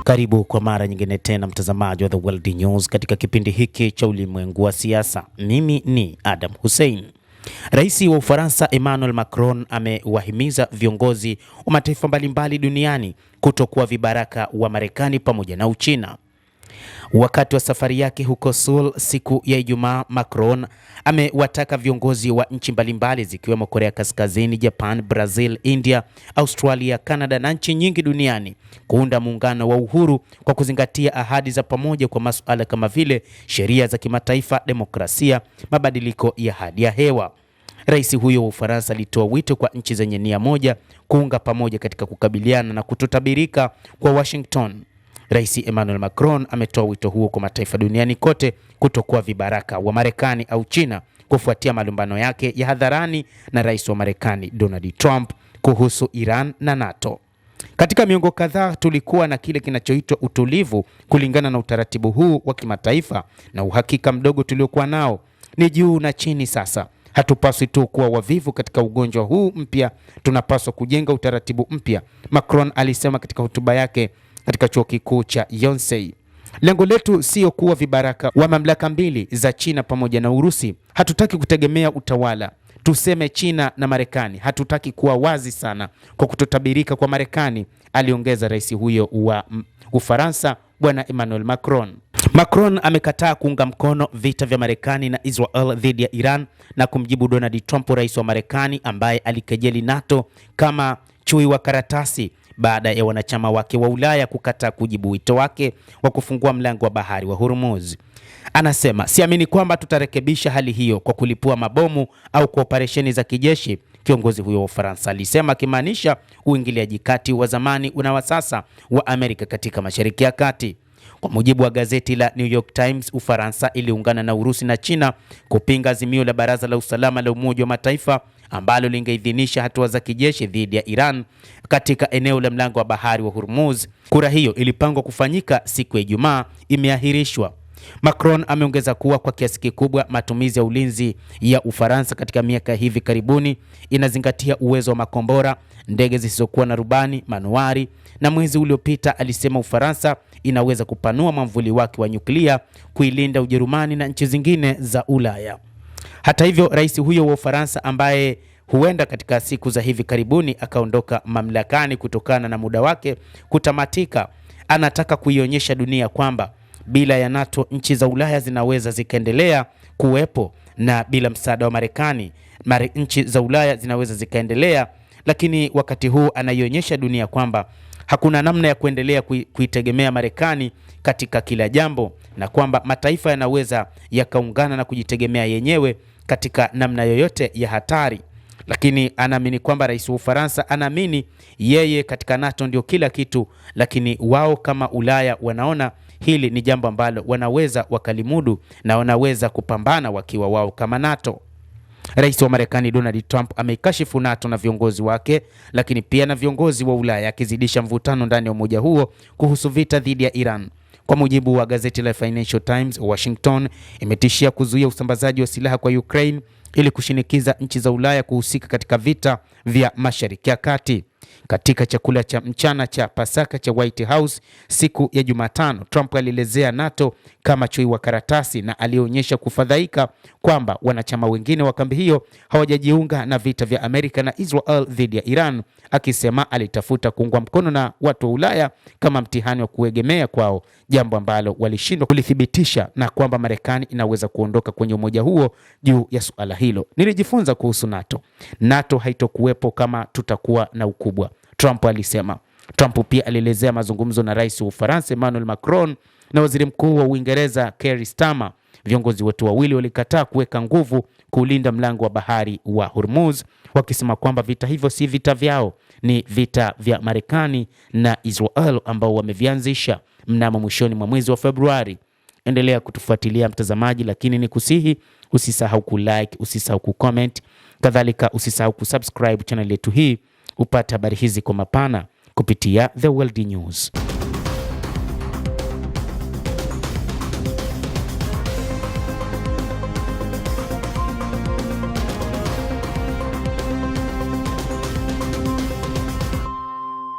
Karibu kwa mara nyingine tena mtazamaji wa The World News katika kipindi hiki cha ulimwengu wa siasa. Mimi ni Adam Hussein. Rais wa Ufaransa Emmanuel Macron amewahimiza viongozi wa mataifa mbalimbali duniani kutokuwa vibaraka wa Marekani pamoja na Uchina. Wakati wa safari yake huko Seoul siku ya Ijumaa, Macron amewataka viongozi wa nchi mbalimbali zikiwemo Korea Kaskazini, Japan, Brazil, India, Australia, Canada na nchi nyingi duniani kuunda muungano wa uhuru kwa kuzingatia ahadi za pamoja kwa masuala kama vile sheria za kimataifa, demokrasia, mabadiliko ya hali ya hewa. Rais huyo wa Ufaransa alitoa wito kwa nchi zenye nia moja kuunga pamoja katika kukabiliana na kutotabirika kwa Washington. Rais Emmanuel Macron ametoa wito huo kwa mataifa duniani kote kutokuwa vibaraka wa Marekani au China kufuatia malumbano yake ya hadharani na rais wa Marekani Donald Trump kuhusu Iran na NATO. Katika miongo kadhaa tulikuwa na kile kinachoitwa utulivu kulingana na utaratibu huu wa kimataifa, na uhakika mdogo tuliokuwa nao ni juu na chini sasa. Hatupaswi tu kuwa wavivu katika ugonjwa huu mpya, tunapaswa kujenga utaratibu mpya, Macron alisema katika hotuba yake katika chuo kikuu cha Yonsei. Lengo letu sio kuwa vibaraka wa mamlaka mbili za China pamoja na Urusi. Hatutaki kutegemea utawala, tuseme China na Marekani. Hatutaki kuwa wazi sana kwa kutotabirika kwa Marekani, aliongeza rais huyo wa Ufaransa Bwana Emmanuel Macron. Macron amekataa kuunga mkono vita vya Marekani na Israel dhidi ya Iran na kumjibu Donald Trump, rais wa Marekani ambaye alikejeli NATO kama chui wa karatasi baada ya wanachama wake wa Ulaya kukataa kujibu wito wake wa kufungua mlango wa bahari wa Hormuz. Anasema, siamini kwamba tutarekebisha hali hiyo kwa kulipua mabomu au kwa operesheni za kijeshi, kiongozi huyo wa Ufaransa alisema, akimaanisha uingiliaji kati wa zamani na wa sasa wa Amerika katika Mashariki ya Kati. Kwa mujibu wa gazeti la New York Times, Ufaransa iliungana na Urusi na China kupinga azimio la Baraza la Usalama la Umoja wa Mataifa ambalo lingeidhinisha hatua za kijeshi dhidi ya Iran katika eneo la mlango wa bahari wa Hormuz. Kura hiyo ilipangwa kufanyika siku ya Ijumaa, imeahirishwa. Macron ameongeza kuwa kwa kiasi kikubwa matumizi ya ulinzi ya Ufaransa katika miaka hivi karibuni inazingatia uwezo wa makombora, ndege zisizokuwa na rubani, manuari, na mwezi uliopita alisema Ufaransa inaweza kupanua mwamvuli wake wa nyuklia kuilinda Ujerumani na nchi zingine za Ulaya. Hata hivyo, rais huyo wa Ufaransa ambaye huenda katika siku za hivi karibuni akaondoka mamlakani kutokana na muda wake kutamatika, anataka kuionyesha dunia kwamba bila ya NATO nchi za Ulaya zinaweza zikaendelea kuwepo, na bila msaada wa Marekani nchi za Ulaya zinaweza zikaendelea. Lakini wakati huu anaionyesha dunia kwamba hakuna namna ya kuendelea kuitegemea Marekani katika kila jambo, na kwamba mataifa yanaweza yakaungana na kujitegemea yenyewe katika namna yoyote ya hatari. Lakini anaamini kwamba rais wa Ufaransa anaamini yeye katika NATO ndio kila kitu, lakini wao kama Ulaya wanaona hili ni jambo ambalo wanaweza wakalimudu na wanaweza kupambana wakiwa wao kama NATO. Rais wa Marekani Donald Trump ameikashifu NATO na viongozi wake, lakini pia na viongozi wa Ulaya, akizidisha mvutano ndani ya umoja huo kuhusu vita dhidi ya Iran. Kwa mujibu wa gazeti la Financial Times, Washington imetishia kuzuia usambazaji wa silaha kwa Ukraine ili kushinikiza nchi za Ulaya kuhusika katika vita vya Mashariki ya Kati. Katika chakula cha mchana cha Pasaka cha White House siku ya Jumatano, Trump alielezea NATO kama chui wa karatasi na alionyesha kufadhaika kwamba wanachama wengine wa kambi hiyo hawajajiunga na vita vya Amerika na Israel dhidi ya Iran, akisema alitafuta kuungwa mkono na watu wa Ulaya kama mtihani wa kuegemea kwao, jambo ambalo walishindwa kulithibitisha, na kwamba Marekani inaweza kuondoka kwenye umoja huo juu ya suala hilo. Nilijifunza kuhusu NATO. NATO haitokuwepo kama tutakuwa na ukubwa, Trump alisema. Trump pia alielezea mazungumzo na rais wa Ufaransa Emmanuel Macron na waziri mkuu wa Uingereza Keir Starmer. Viongozi wote wawili walikataa kuweka nguvu kulinda mlango wa bahari wa Hormuz, wakisema kwamba vita hivyo si vita vyao, ni vita vya Marekani na Israel ambao wamevianzisha mnamo mwishoni mwa mwezi wa Februari. Endelea kutufuatilia mtazamaji, lakini ni kusihi usisahau kulike, usisahau kucomment, kadhalika usisahau kusubscribe channel yetu hii upate habari hizi kwa mapana kupitia The World News.